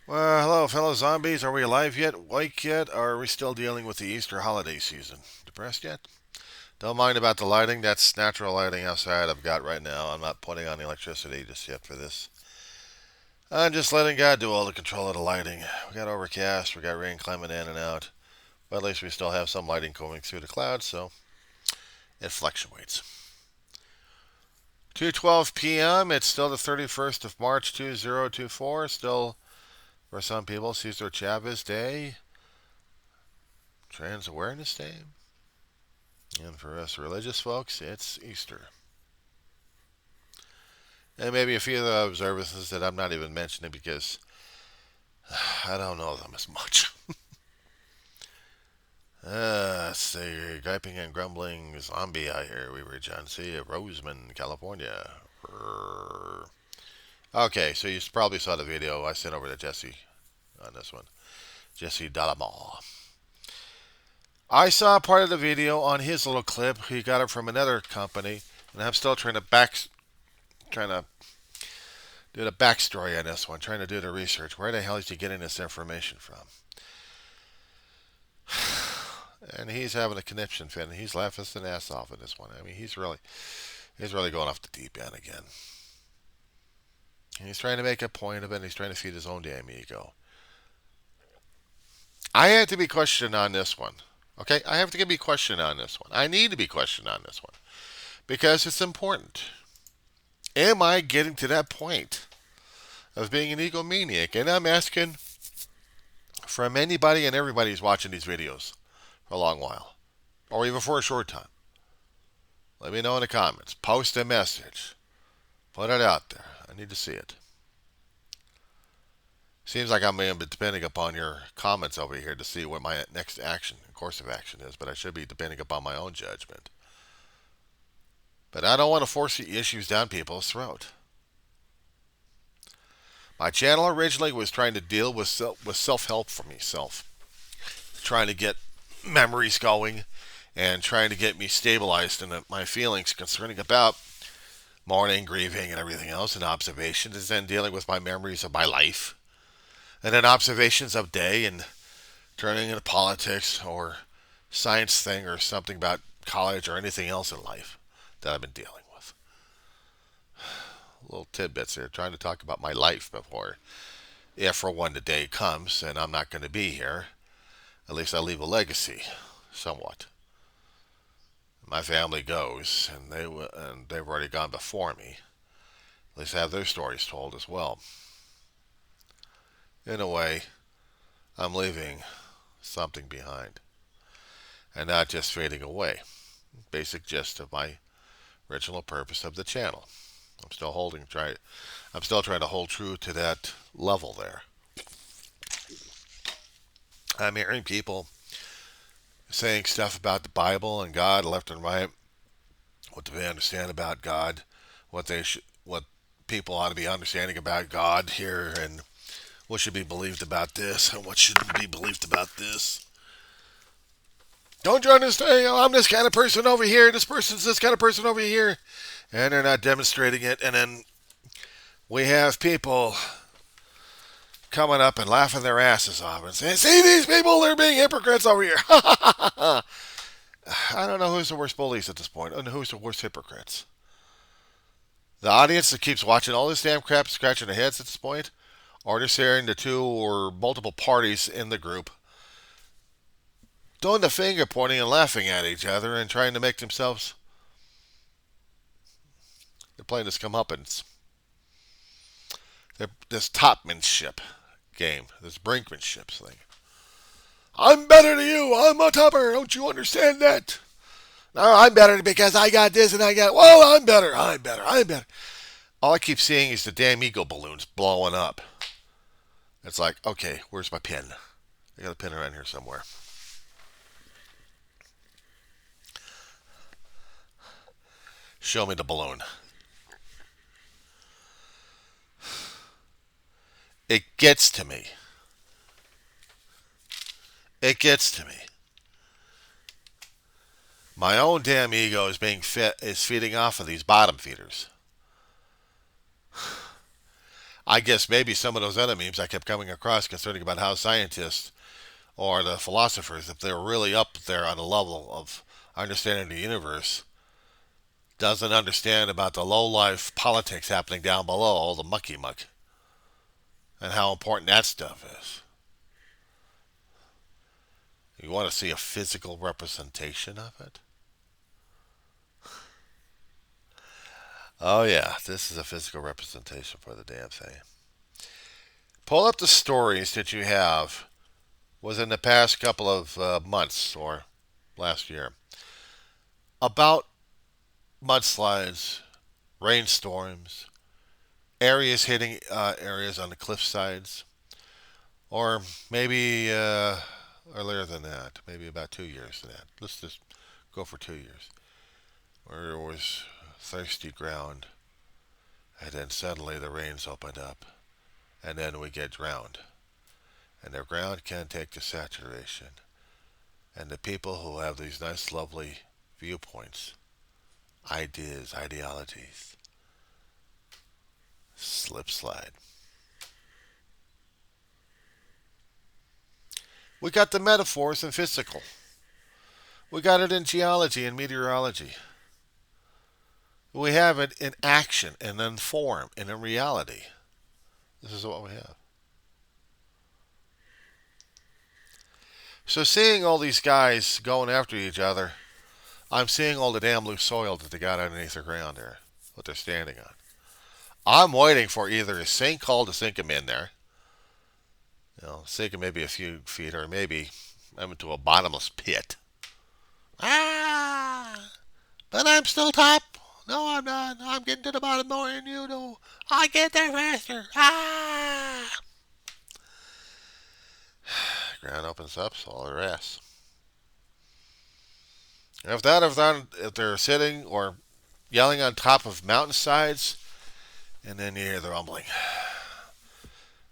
Well, hello, fellow zombies. Are we alive yet? Awake yet? Or are we still dealing with the Easter holiday season? Depressed yet? Don't mind about the lighting. That's natural lighting outside I've got right now. I'm not putting on the electricity just yet for this. I'm just letting God do all the control of the lighting. We got overcast. We got rain climbing in and out. But at least we still have some lighting going through the clouds, so it fluctuates. 2:12 p.m. It's still the 31st of March 2024. Still, for some people, Cesar Chavez Day, Trans Awareness Day. And for us religious folks, it's Easter. And maybe a few of the observances that I'm not even mentioning because I don't know them as much. Let's see. Griping and grumbling zombie out here. We were John C. of Roseman, California. Okay, so you probably saw the video I sent over to Jesse on this one. Jesse Dallamore. I saw part of the video on his little clip. He got it from another company, and I'm still trying to do the backstory on this one, trying to do the research. Where the hell is he getting this information from? And he's having a conniption fit, and he's laughing his ass off in this one. I mean, he's really going off the deep end again. And he's trying to make a point of it, and he's trying to feed his own damn ego. I have to be questioned on this one. Okay, I have to be questioned on this one. I need to be questioned on this one because it's important. Am I getting to that point of being an egomaniac? And I'm asking from anybody and everybody who's watching these videos for a long while, or even for a short time. Let me know in the comments. Post a message. Put it out there. I need to see it. Seems like I'm depending upon your comments over here to see what my next course of action is, but I should be depending upon my own judgment. But I don't want to force the issues down people's throat. My channel originally was trying to deal with self-help for myself, trying to get memories going and trying to get me stabilized in my feelings concerning about mourning, grieving, and everything else, and observations, and then dealing with my memories of my life, and then observations of day, and turning into politics or science thing or something about college or anything else in life that I've been dealing with. Little tidbits here, trying to talk about my life before, if for one the day comes and I'm not going to be here, at least I leave a legacy, somewhat. My family goes, and they've already gone before me. At least I have their stories told as well. In a way, I'm leaving something behind, and not just fading away. Basic gist of my original purpose of the channel. I'm still trying to hold true to that level there. I'm hearing people saying stuff about the Bible and God left and right. What do they understand about God? What people ought to be understanding about God here, and what should be believed about this, and what shouldn't be believed about this. Don't you understand? I'm this kind of person over here. This person's this kind of person over here, and they're not demonstrating it. And then we have people coming up and laughing their asses off and saying, "See these people? They're being hypocrites over here." I don't know who's the worst bullies at this point, and who's the worst hypocrites. The audience that keeps watching all this damn crap, scratching their heads at this point, or just hearing the two or multiple parties in the group doing the finger pointing and laughing at each other and trying to make themselves. They're playing this comeuppance. This topmanship game, this brinkmanship thing. I'm better than you. I'm a topper. Don't you understand that? No, I'm better because I got this and I got. Well, I'm better. I'm better. I'm better. All I keep seeing is the damn ego balloons blowing up. It's like, okay, where's my pin? I got a pin around here somewhere. Show me the balloon. It gets to me. It gets to me. My own damn ego is feeding off of these bottom feeders. I guess maybe some of those other memes I kept coming across concerning about how scientists or the philosophers, if they're really up there on the level of understanding the universe, doesn't understand about the low life politics happening down below, all the mucky muck, and how important that stuff is. You want to see a physical representation of it? Oh, yeah, this is a physical representation for the damn thing. Pull up the stories that you have was in the past couple of months or last year about mudslides, rainstorms, areas hitting areas on the cliff sides, or maybe earlier than that, maybe about 2 years than that. Let's just go for 2 years, where there was thirsty ground, and then suddenly the rains opened up, and then we get drowned. And the ground can't take the saturation. And the people who have these nice, lovely viewpoints, ideas, ideologies, slip slide. We got the metaphors in physical. We got it in geology and meteorology. We have it in action and in form and in reality. This is what we have. So seeing all these guys going after each other, I'm seeing all the damn loose soil that they got underneath the ground there, what they're standing on. I'm waiting for either a sinkhole to sink them in there, sink them maybe a few feet, or maybe I'm into a bottomless pit. Ah! But I'm still top. No, I'm not. I'm getting to the bottom more than you do. I get there faster. Ah! Ground opens up, so all the rest. If they're sitting or yelling on top of mountainsides, and then you hear the rumbling.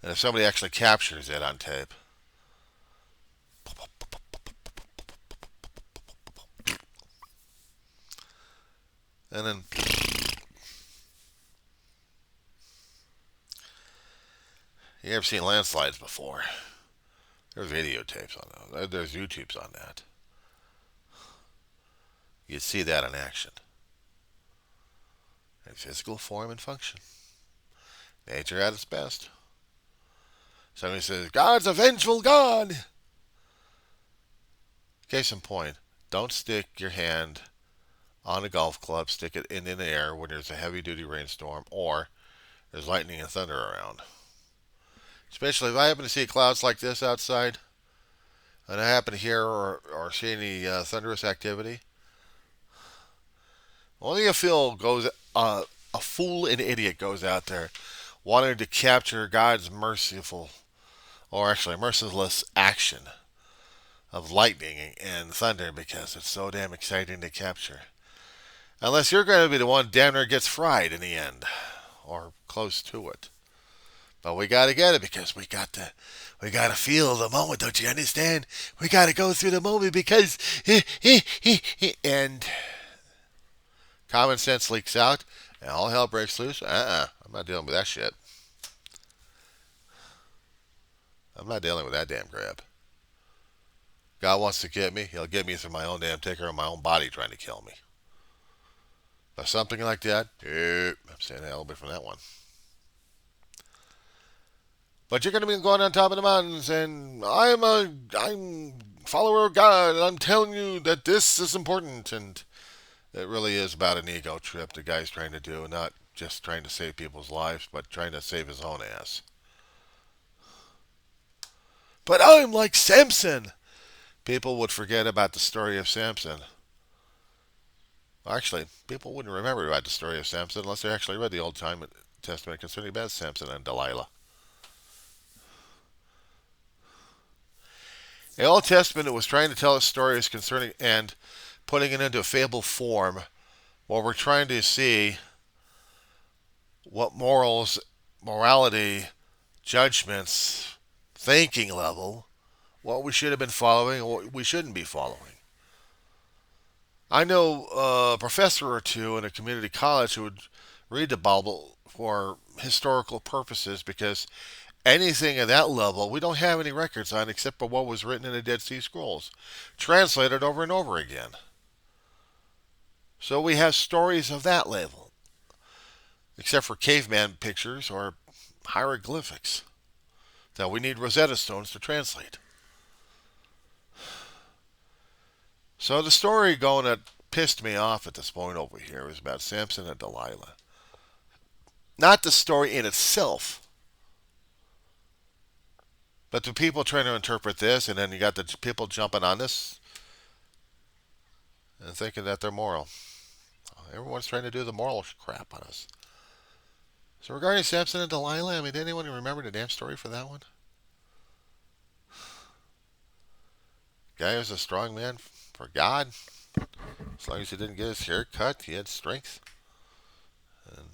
And if somebody actually captures it on tape, and then you ever seen landslides before? There's videotapes on those. There's YouTubes on that. You'd see that in action. In physical form and function. Nature at its best. Somebody says, God's a vengeful God. Case in point, don't stick your hand on a golf club, stick it in the air when there's a heavy duty rainstorm or there's lightning and thunder around. Especially if I happen to see clouds like this outside and I happen to hear or see any thunderous activity. Only a fool and idiot goes out there wanting to capture God's merciful, or actually merciless action of lightning and thunder because it's so damn exciting to capture. Unless you're going to be the one damn near gets fried in the end, or close to it. But we got to get it because we got to feel the moment, don't you understand? We got to go through the moment because and common sense leaks out and all hell breaks loose. I'm not dealing with that shit. I'm not dealing with that damn crap. God wants to get me. He'll get me through my own damn ticker on my own body trying to kill me. But something like that, I'm staying a little bit from that one. But you're going to be going on top of the mountains, and I'm follower of God, and I'm telling you that this is important, and it really is about an ego trip the guy's trying to do, not just trying to save people's lives, but trying to save his own ass. But I'm like Samson. People would forget about the story of Samson. Actually, people wouldn't remember about the story of Samson unless they actually read the Old Testament concerning about Samson and Delilah. The Old Testament was trying to tell us stories concerning and putting it into a fable form while we're trying to see what morality, judgments, thinking level, what we should have been following and what we shouldn't be following. I know a professor or two in a community college who would read the Bible for historical purposes because anything at that level we don't have any records on except for what was written in the Dead Sea Scrolls, translated over and over again. So we have stories of that level, except for caveman pictures or hieroglyphics that we need Rosetta Stones to translate. So the story going that pissed me off at this point over here is about Samson and Delilah. Not the story in itself, but the people trying to interpret this, and then you got the people jumping on this and thinking that they're moral. Everyone's trying to do the moral crap on us. So regarding Samson and Delilah, I mean, did anyone remember the damn story for that one? Guy was a strong man for God. As long as he didn't get his hair cut, he had strength. And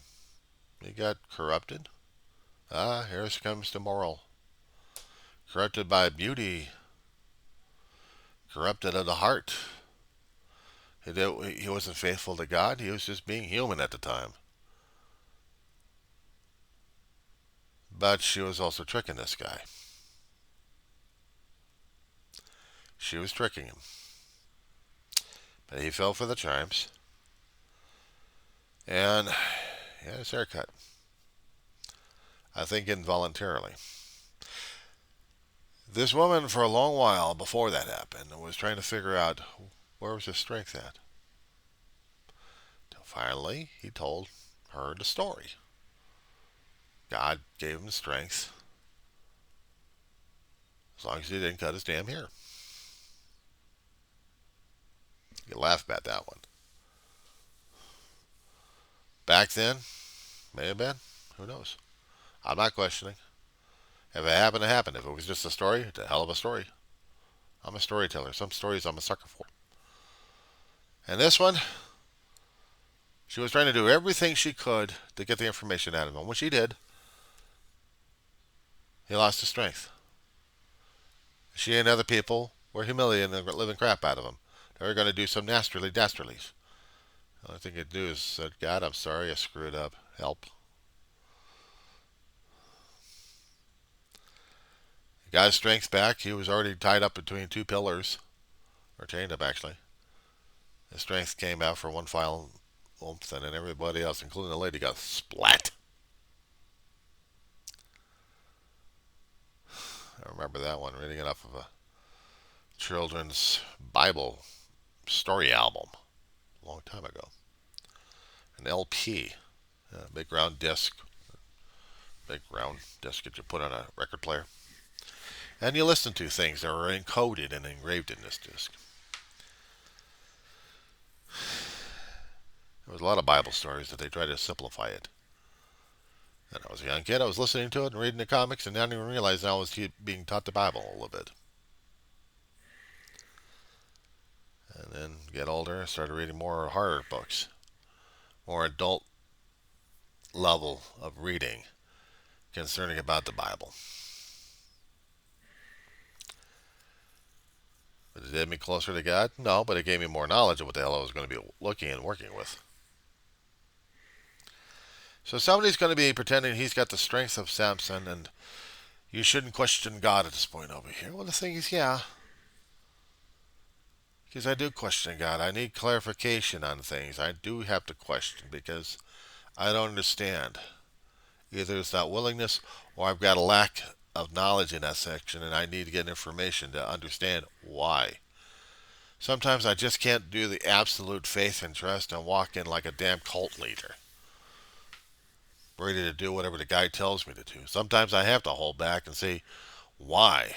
he got corrupted. Here comes the moral. Corrupted by beauty. Corrupted of the heart. He wasn't faithful to God. He was just being human at the time. But she was also tricking this guy. She was tricking him. But he fell for the charms. And he had his hair cut. I think involuntarily. This woman, for a long while before that happened, was trying to figure out where was his strength at. Till finally, he told her the story. God gave him the strength as long as he didn't cut his damn hair. You laugh about that one. Back then, may have been. Who knows? I'm not questioning. If it happened, it happened. If it was just a story, it's a hell of a story. I'm a storyteller. Some stories I'm a sucker for. And this one, she was trying to do everything she could to get the information out of him. When she did, he lost his strength. She and other people were humiliating the living crap out of him. They were going to do some dastardies. The only thing he'd do is said, God, I'm sorry, I screwed up. Help. He got his strength back. He was already tied up between two pillars. Or chained up, actually. His strength came out for one final oomph, and then everybody else, including the lady, got splat. I remember that one, reading it off of a children's Bible story album a long time ago. An LP, a big round disc that you put on a record player. And you listen to things that were encoded and engraved in this disc. There was a lot of Bible stories that they tried to simplify it. And I was a young kid, I was listening to it and reading the comics, and I didn't even realize I was being taught the Bible a little bit. And then get older, I started reading more horror books. More adult level of reading concerning about the Bible. But it did me closer to God? No, but it gave me more knowledge of what the hell I was going to be looking and working with. So somebody's going to be pretending he's got the strength of Samson, and you shouldn't question God at this point over here. Well, the thing is, yeah. Because I do question God. I need clarification on things. I do have to question because I don't understand. Either it's not willingness or I've got a lack of knowledge in that section and I need to get information to understand why. Sometimes I just can't do the absolute faith and trust and walk in like a damn cult leader, ready to do whatever the guy tells me to do. Sometimes I have to hold back and say, why?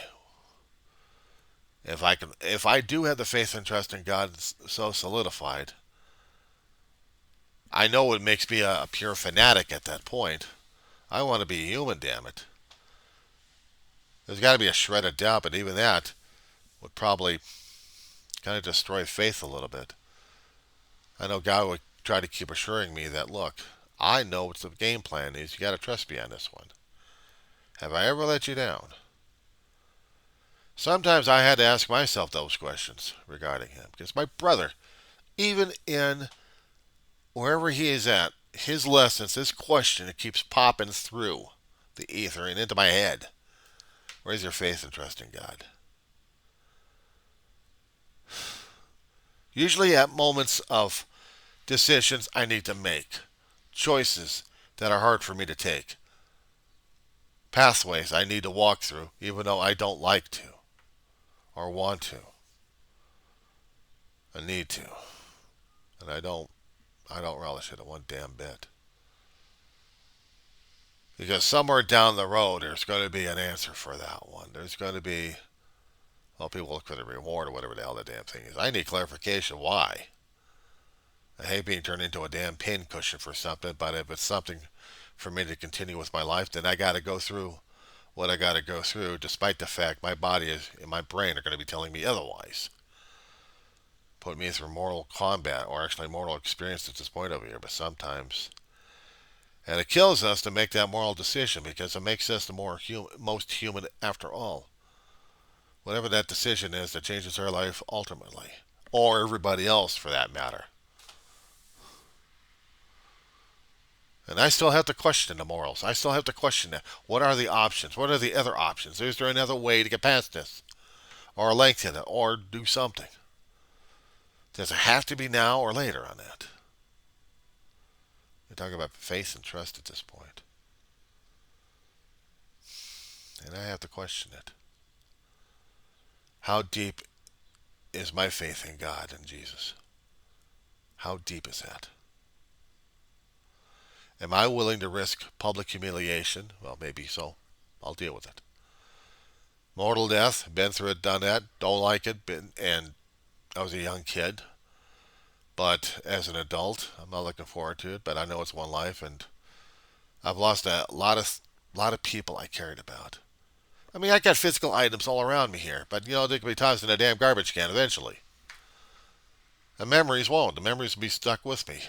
If I do have the faith and trust in God so solidified, I know it makes me a pure fanatic at that point. I want to be human, damn it. There's got to be a shred of doubt, but even that would probably kind of destroy faith a little bit. I know God would try to keep assuring me that, look, I know what the game plan is. You got to trust me on this one. Have I ever let you down? Sometimes I had to ask myself those questions regarding him. Because my brother, even in wherever he is at, his lessons, this question, it keeps popping through the ether and into my head. Where's your faith and trust in God? Usually at moments of decisions I need to make, choices that are hard for me to take, pathways I need to walk through, even though I don't like to, or want to, I need to, and I don't relish it one damn bit. Because somewhere down the road, there's going to be an answer for that one. There's going to be, well, people look for the reward or whatever the hell the damn thing is. I need clarification why. I hate being turned into a damn pincushion for something, but if it's something for me to continue with my life, then I got to go through what I got to go through, despite the fact my body and my brain are going to be telling me otherwise. Put me through mortal combat, or actually mortal experience at this point over here, but sometimes. And it kills us to make that moral decision because it makes us the most human after all. Whatever that decision is that changes our life ultimately, or everybody else for that matter. And I still have to question the morals. I still have to question that. What are the options? What are the other options? Is there another way to get past this? Or lengthen it? Or do something? Does it have to be now or later on that? We're talking about faith and trust at this point. And I have to question it. How deep is my faith in God and Jesus? How deep is that? Am I willing to risk public humiliation? Well, maybe so. I'll deal with it. Mortal death, been through it, done that, don't like it, and I was a young kid. But as an adult, I'm not looking forward to it, but I know it's one life, and I've lost a lot of people I cared about. I mean, I got physical items all around me here, but they can be tossed in a damn garbage can eventually. The memories won't. The memories will be stuck with me.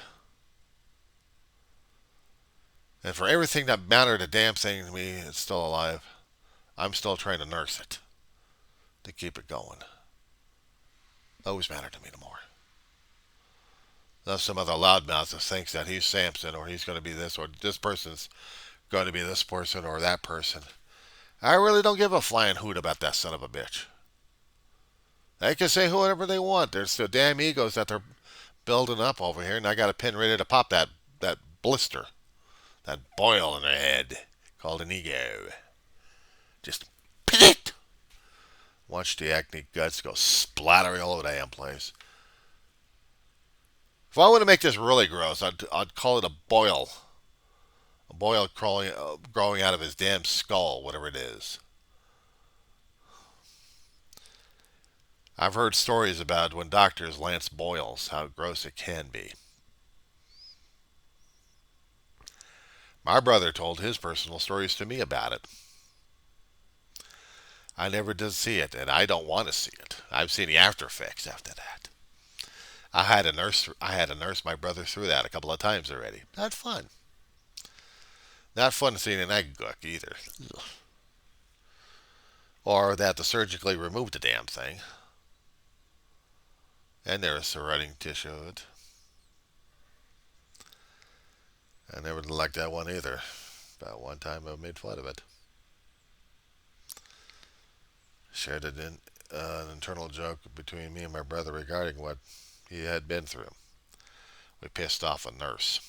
And for everything that mattered a damn thing to me, it's still alive. I'm still trying to nurse it to keep it going. Those matter to me no more. There's some other loudmouth that thinks that he's Samson or he's going to be this or this person's going to be this person or that person. I really don't give a flying hoot about that son of a bitch. They can say whatever they want. There's the damn egos that they're building up over here, and I got a pin ready to pop that blister, that boil in their head called an ego. Just pit. Watch the acne guts go splattering all over the damn place. If I want to make this really gross, I'd call it a boil. A boil growing out of his damn skull, whatever it is. I've heard stories about when doctors lance boils, how gross it can be. My brother told his personal stories to me about it. I never did see it, and I don't want to see it. I've seen the after effects after that. I had to nurse my brother through that a couple of times already. Not fun. Not fun seeing an egg guck either. Ugh. Or that to surgically remove the damn thing. And there's surrounding tissue. I never liked that one either. About one time I made fun of it. Shared an internal joke between me and my brother regarding what he had been through. We pissed off a nurse.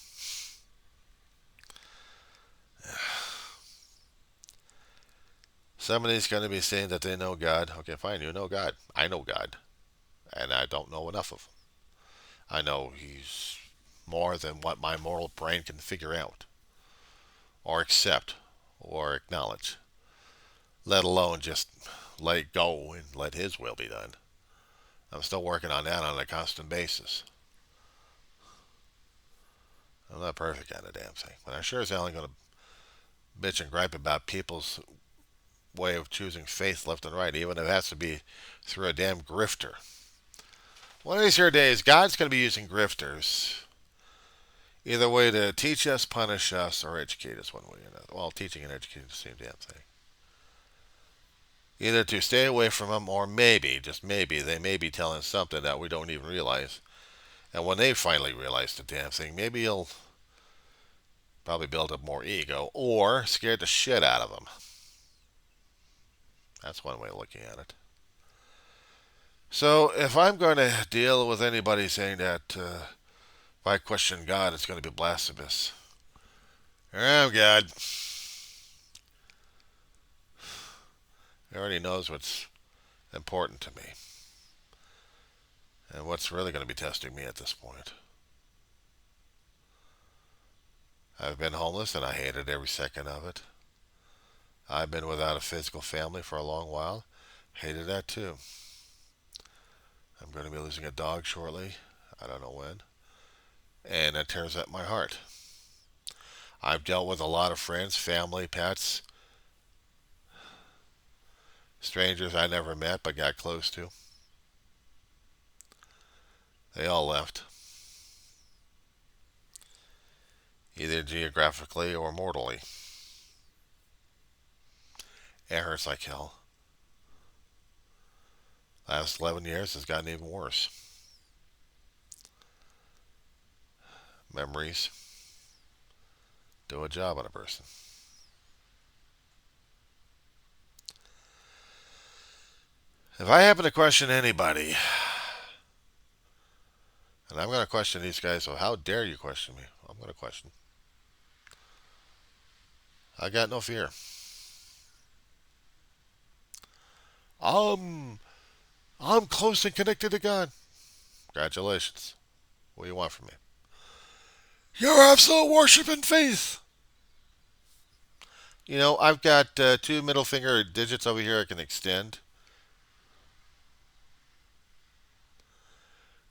Somebody's going to be saying that they know God. Okay, fine, you know God. I know God. And I don't know enough of him. I know he's more than what my moral brain can figure out, or accept, or acknowledge, let alone just let it go and let his will be done. I'm still working on that on a constant basis. I'm not perfect at a damn thing, but I sure as hell ain't going to bitch and gripe about people's way of choosing faith left and right, even if it has to be through a damn grifter. One of these here days, God's going to be using grifters either way to teach us, punish us, or educate us one way or another. Well, teaching and educating is the same damn thing. Either to stay away from them, or maybe, just maybe, they may be telling something that we don't even realize. And when they finally realize the damn thing, maybe Probably built up more ego or scared the shit out of them. That's one way of looking at it. So if I'm going to deal with anybody saying that if I question God, it's going to be blasphemous. Oh, God. He already knows what's important to me and what's really going to be testing me at this point. I've been homeless and I hated every second of it. I've been without a physical family for a long while. Hated that too. I'm going to be losing a dog shortly. I don't know when. And that tears at my heart. I've dealt with a lot of friends, family, pets, strangers I never met but got close to. They all left. Either geographically or mortally. It hurts like hell. Last 11 years has gotten even worse. Memories do a job on a person. If I happen to question anybody, and I'm going to question these guys, so how dare you question me? I'm going to question. I got no fear. I'm close and connected to God. Congratulations. What do you want from me? Your absolute worship and faith. You know, I've got two middle finger digits over here I can extend.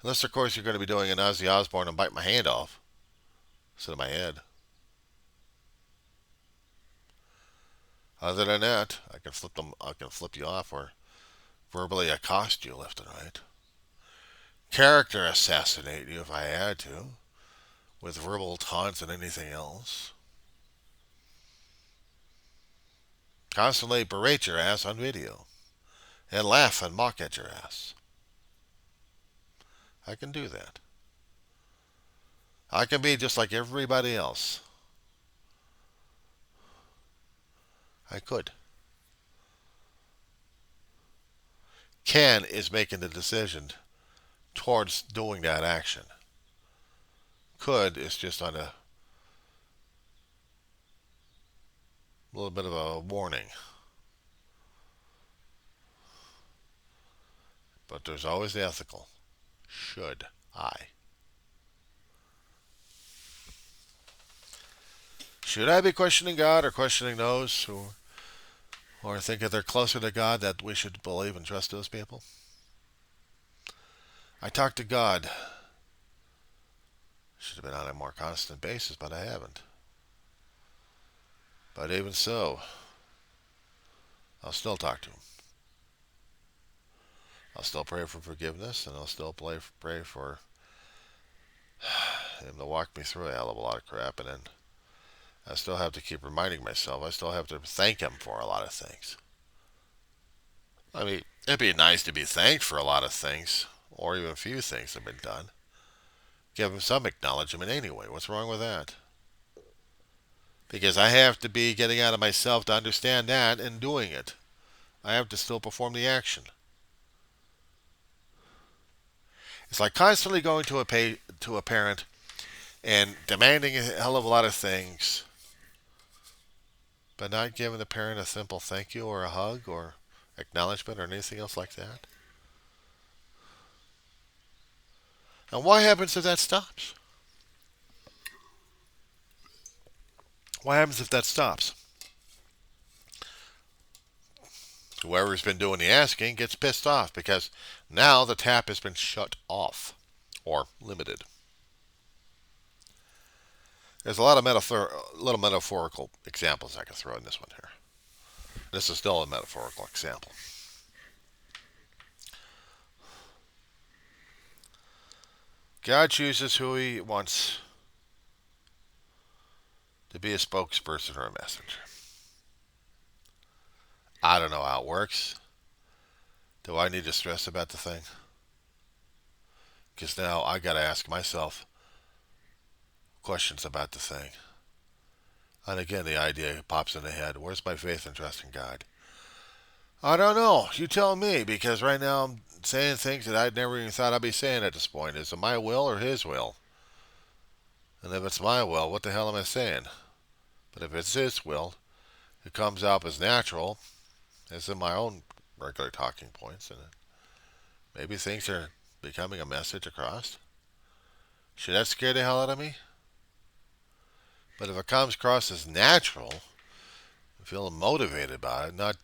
Unless, of course, you're going to be doing an Ozzy Osbourne and bite my hand off instead of my head. Other than that, I can flip them. I can flip you off or verbally accost you left and right. Character assassinate you if I had to, with verbal taunts and anything else. Constantly berate your ass on video and laugh and mock at your ass. I can do that. I can be just like everybody else. I could. Can is making the decision towards doing that action. Could is just on a little bit of a warning. But there's always the ethical. Should I? Should I be questioning God or questioning those who or think that they're closer to God that we should believe and trust those people? I talk to God. Should have been on a more constant basis, but I haven't. But even so, I'll still talk to him. I'll still pray for forgiveness, and I'll still pray for him to walk me through a hell of a lot of crap, and then I still have to keep reminding myself. I still have to thank him for a lot of things. I mean, it'd be nice to be thanked for a lot of things, or even a few things that have been done. Give him some acknowledgement anyway. What's wrong with that? Because I have to be getting out of myself to understand that and doing it. I have to still perform the action. It's like constantly going to a parent and demanding a hell of a lot of things, but not giving the parent a simple thank you or a hug or acknowledgement or anything else like that. And what happens if that stops? What happens if that stops? Whoever's been doing the asking gets pissed off because now the tap has been shut off or limited. There's a lot of little metaphorical examples I can throw in this one here. This is still a metaphorical example. God chooses who he wants to be a spokesperson or a messenger. I don't know how it works. Do I need to stress about the thing? Because now I got to ask myself questions about the thing. And again, the idea pops in the head, where's my faith and trust in God? I don't know. You tell me, because right now I'm saying things that I'd never even thought I'd be saying at this point. Is it my will or His will? And if it's my will, what the hell am I saying? But if it's His will, it comes out as natural, as in my own regular talking points, and maybe things are becoming a message across. Should that scare the hell out of me? But if it comes across as natural, feeling motivated by it, not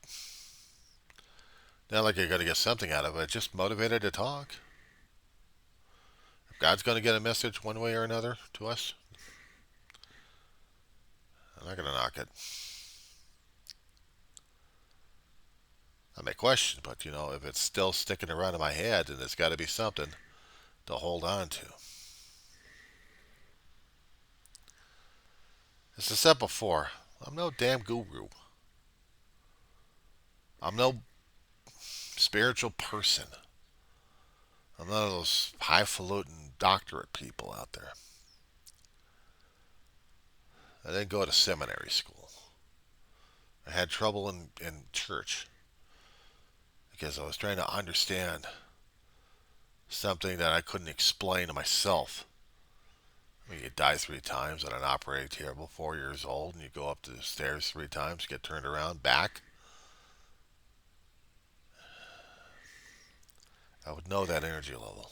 like you're going to get something out of it, just motivated to talk. If God's going to get a message one way or another to us, I'm not going to knock it. I may question, but if it's still sticking around in my head, then there's got to be something to hold on to. As I said before, I'm no damn guru. I'm no spiritual person. I'm none of those highfalutin doctorate people out there. I didn't go to seminary school. I had trouble in church because I was trying to understand something that I couldn't explain to myself. I mean, you die 3 times on an operating table, 4 years old, and you go up the stairs 3 times, get turned around, back. I would know that energy level.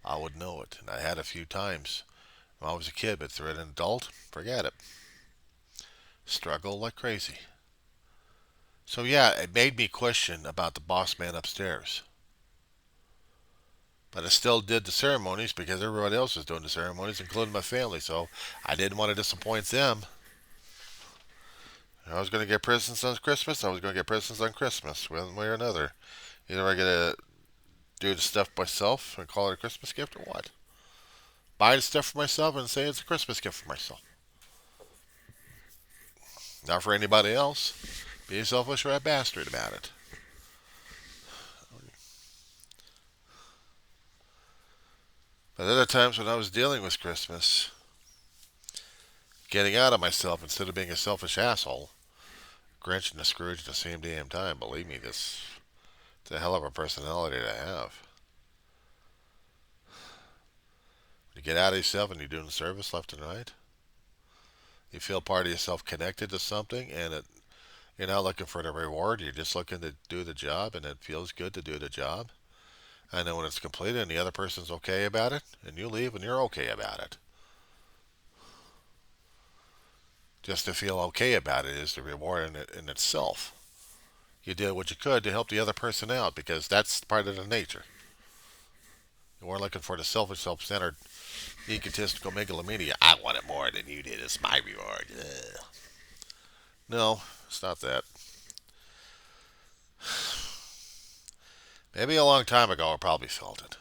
I would know it. And I had a few times when I was a kid, but through an adult, forget it. Struggle like crazy. So yeah, it made me question about the boss man upstairs. But I still did the ceremonies because everybody else was doing the ceremonies, including my family. So I didn't want to disappoint them. I was going to get presents on Christmas. I was going to get presents on Christmas, one way or another. Either I get to do the stuff myself and call it a Christmas gift, or what? Buy the stuff for myself and say it's a Christmas gift for myself. Not for anybody else. Be a selfish rat bastard about it. But other times when I was dealing with Christmas, getting out of myself instead of being a selfish asshole, Grinch and a Scrooge at the same damn time. Believe me, it's a hell of a personality to have. You get out of yourself and you're doing service left and right. You feel part of yourself connected to something, and you're not looking for the reward. You're just looking to do the job, and it feels good to do the job. And then when it's completed and the other person's okay about it, and you leave and you're okay about it. Just to feel okay about it is the reward in itself. You did what you could to help the other person out because that's part of the nature. You weren't looking for the selfish, self-centered, egotistical megalomania. I want it more than you did. It's my reward. Ugh. No, it's not that. Maybe a long time ago I probably felt it.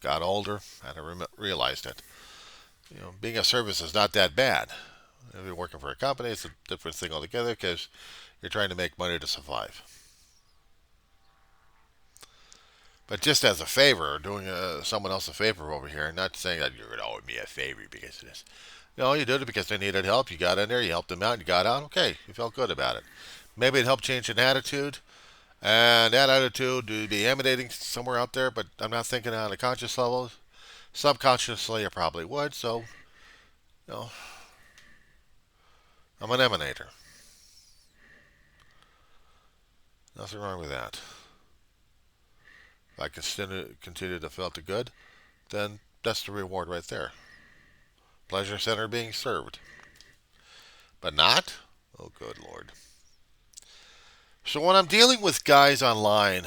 Got older and I realized it. Being a service is not that bad. If you're working for a company, it's a different thing altogether because you're trying to make money to survive. But just as a favor, doing someone else a favor over here, not saying that you're going to owe me a favor because of this. No, you did it because they needed help. You got in there, you helped them out, you got out. Okay, you felt good about it. Maybe it helped change an attitude, and that attitude would be emanating somewhere out there, but I'm not thinking on a conscious level. Subconsciously, I probably would, so, you know, I'm an emanator. Nothing wrong with that. If I continue to feel the good, then that's the reward right there. Pleasure center being served. But not? Oh, good Lord. So when I'm dealing with guys online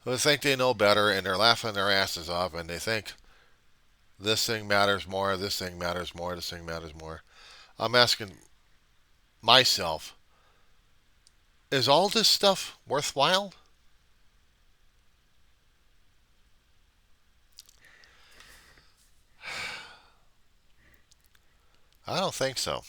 who think they know better and they're laughing their asses off and they think this thing matters more, this thing matters more, this thing matters more, I'm asking myself, is all this stuff worthwhile? I don't think so.